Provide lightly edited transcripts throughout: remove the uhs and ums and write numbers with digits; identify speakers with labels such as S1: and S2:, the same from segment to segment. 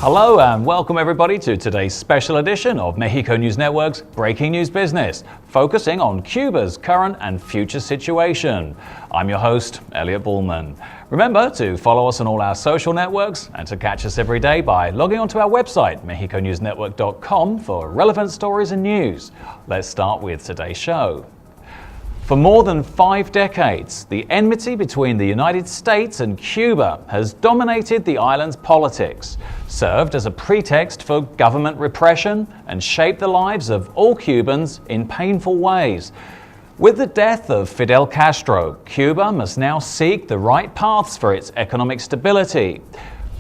S1: Hello and welcome everybody to today's special edition of Mexico News Network's Breaking News Business, focusing on Cuba's current and future situation. I'm your host, Elliot Bullman. Remember to follow us on all our social networks and to catch us every day by logging onto our website, mexiconewsnetwork.com, for relevant stories and news. Let's start with today's show. For more than 5 decades, the enmity between the United States and Cuba has dominated the island's politics, served as a pretext for government repression, and shaped the lives of all Cubans in painful ways. With the death of Fidel Castro, Cuba must now seek the right paths for its economic stability.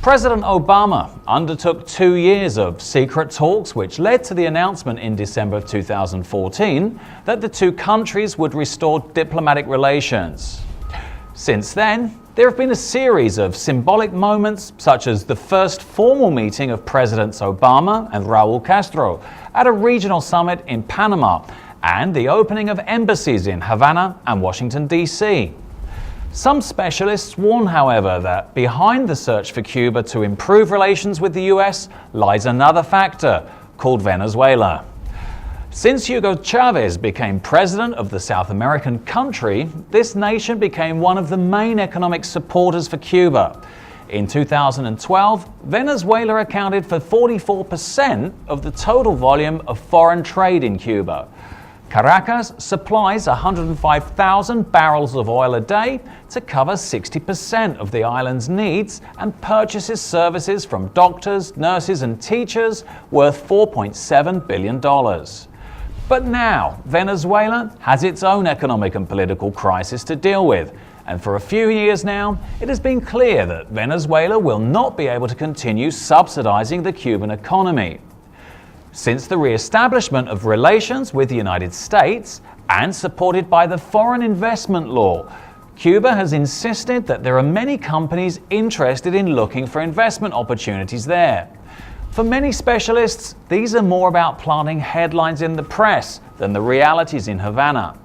S1: President Obama undertook 2 years of secret talks which led to the announcement in December of 2014 that the two countries would restore diplomatic relations. Since then, there have been a series of symbolic moments, such as the first formal meeting of Presidents Obama and Raul Castro at a regional summit in Panama, and the opening of embassies in Havana and Washington, D.C. Some specialists warn, however, that behind the search for Cuba to improve relations with the US lies another factor, called Venezuela. Since Hugo Chavez became president of the South American country, this nation became one of the main economic supporters for Cuba. In 2012, Venezuela accounted for 44% of the total volume of foreign trade in Cuba. Caracas supplies 105,000 barrels of oil a day to cover 60% of the island's needs and purchases services from doctors, nurses and teachers worth $4.7 billion. But now, Venezuela has its own economic and political crisis to deal with, and for a few years now, it has been clear that Venezuela will not be able to continue subsidizing the Cuban economy. Since the re-establishment of relations with the United States, and supported by the Foreign Investment Law, Cuba has insisted that there are many companies interested in looking for investment opportunities there. For many specialists, these are more about planting headlines in the press than the realities in Havana.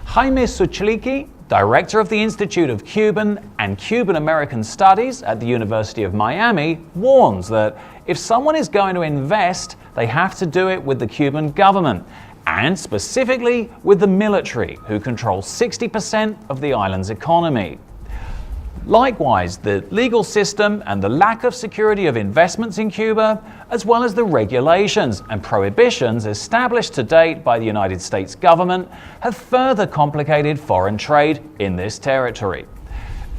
S1: Jaime Suchliki, director of the Institute of Cuban and Cuban American Studies at the University of Miami, warns that if someone is going to invest, they have to do it with the Cuban government, and specifically with the military, who control 60% of the island's economy. Likewise, the legal system and the lack of security of investments in Cuba, as well as the regulations and prohibitions established to date by the United States government, have further complicated foreign trade in this territory.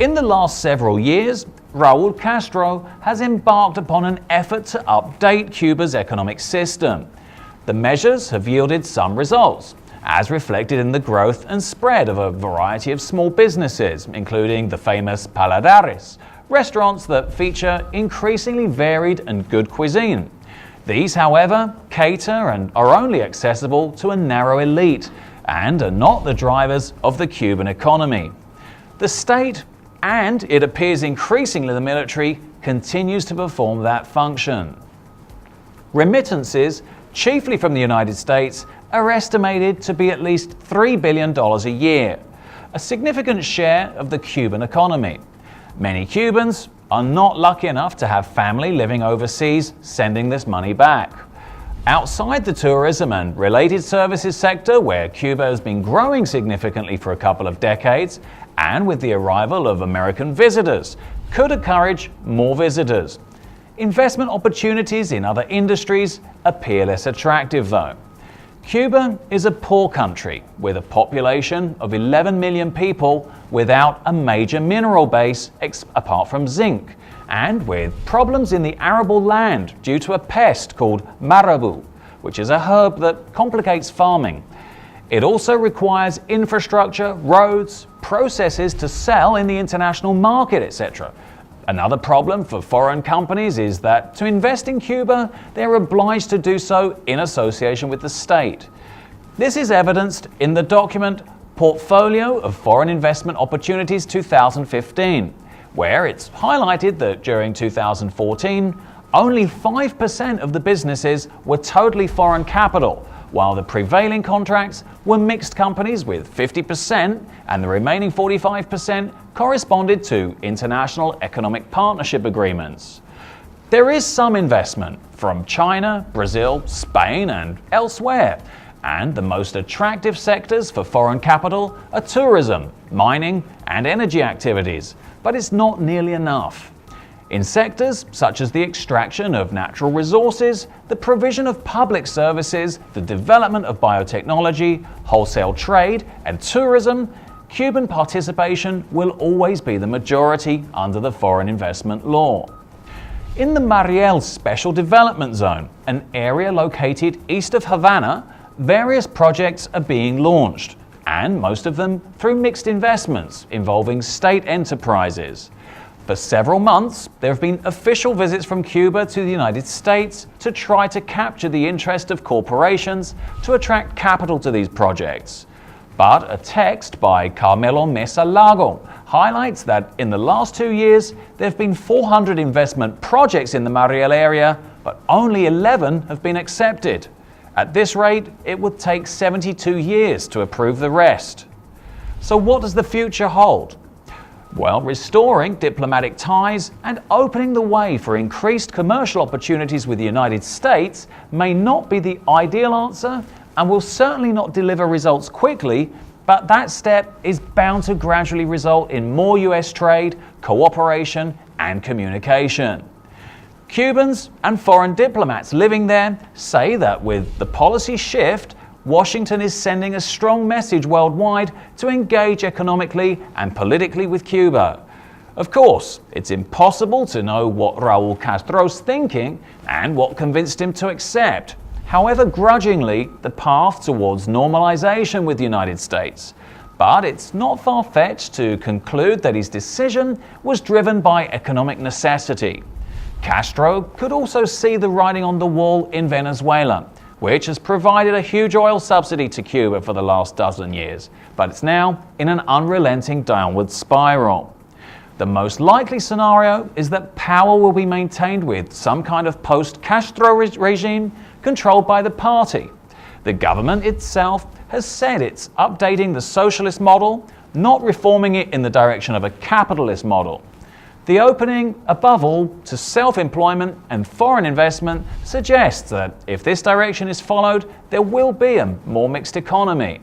S1: In the last several years, Raul Castro has embarked upon an effort to update Cuba's economic system. The measures have yielded some results, as reflected in the growth and spread of a variety of small businesses, including the famous Paladares, restaurants that feature increasingly varied and good cuisine. These, however, cater and are only accessible to a narrow elite and are not the drivers of the Cuban economy. The state, and it appears increasingly the military, continues to perform that function. Remittances, chiefly from the United States, are estimated to be at least $3 billion a year, a significant share of the Cuban economy. Many Cubans are not lucky enough to have family living overseas sending this money back. Outside the tourism and related services sector, where Cuba has been growing significantly for a couple of decades, and with the arrival of American visitors, could encourage more visitors. Investment opportunities in other industries appear less attractive though. Cuba is a poor country with a population of 11 million people without a major mineral base apart from zinc, and with problems in the arable land due to a pest called marabou, which is a herb that complicates farming. It also requires infrastructure, roads, processes to sell in the international market, etc. Another problem for foreign companies is that to invest in Cuba, they're obliged to do so in association with the state. This is evidenced in the document Portfolio of Foreign Investment Opportunities 2015, where it's highlighted that during 2014, only 5% of the businesses were totally foreign capital, while the prevailing contracts were mixed companies with 50%, and the remaining 45% corresponded to international economic partnership agreements. There is some investment from China, Brazil, Spain, and elsewhere, and the most attractive sectors for foreign capital are tourism, mining, and energy activities, but it's not nearly enough. In sectors such as the extraction of natural resources, the provision of public services, the development of biotechnology, wholesale trade, and tourism, Cuban participation will always be the majority under the foreign investment law. In the Mariel Special Development Zone, an area located east of Havana, various projects are being launched, and most of them through mixed investments involving state enterprises. For several months, there have been official visits from Cuba to the United States to try to capture the interest of corporations to attract capital to these projects. But a text by Carmelo Mesa Lago highlights that in the last 2 years, there have been 400 investment projects in the Mariel area, but only 11 have been accepted. At this rate, it would take 72 years to approve the rest. So what does the future hold? Well, restoring diplomatic ties and opening the way for increased commercial opportunities with the United States may not be the ideal answer and will certainly not deliver results quickly, but that step is bound to gradually result in more US trade, cooperation, and communication. Cubans and foreign diplomats living there say that with the policy shift, Washington is sending a strong message worldwide to engage economically and politically with Cuba. Of course, it's impossible to know what Raúl Castro's thinking and what convinced him to accept, however grudgingly, the path towards normalization with the United States. But it's not far-fetched to conclude that his decision was driven by economic necessity. Castro could also see the writing on the wall in Venezuela, which has provided a huge oil subsidy to Cuba for the last dozen years, but it's now in an unrelenting downward spiral. The most likely scenario is that power will be maintained with some kind of post-Castro regime controlled by the party. The government itself has said it's updating the socialist model, not reforming it in the direction of a capitalist model. The opening, above all, to self-employment and foreign investment suggests that if this direction is followed, there will be a more mixed economy.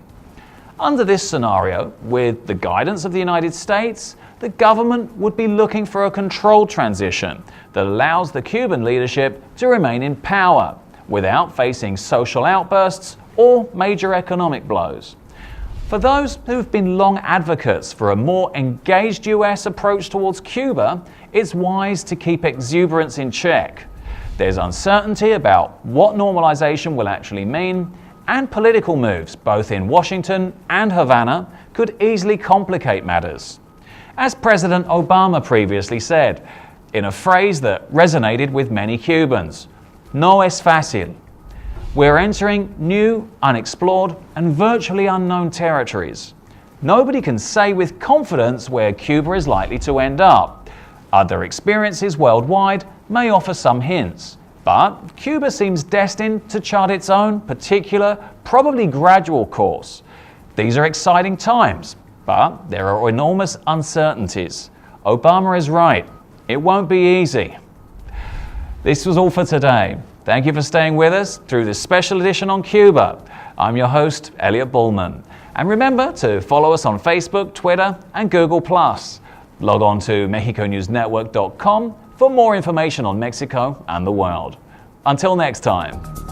S1: Under this scenario, with the guidance of the United States, the government would be looking for a controlled transition that allows the Cuban leadership to remain in power without facing social outbursts or major economic blows. For those who have been long advocates for a more engaged US approach towards Cuba, it's wise to keep exuberance in check. There's uncertainty about what normalization will actually mean, and political moves, both in Washington and Havana, could easily complicate matters. As President Obama previously said, in a phrase that resonated with many Cubans, "No es fácil." We're entering new, unexplored, and virtually unknown territories. Nobody can say with confidence where Cuba is likely to end up. Other experiences worldwide may offer some hints, but Cuba seems destined to chart its own particular, probably gradual course. These are exciting times, but there are enormous uncertainties. Obama is right. It won't be easy. This was all for today. Thank you for staying with us through this special edition on Cuba. I'm your host, Elliot Bullman. And remember to follow us on Facebook, Twitter, and Google+. Log on to MexicoNewsNetwork.com for more information on Mexico and the world. Until next time.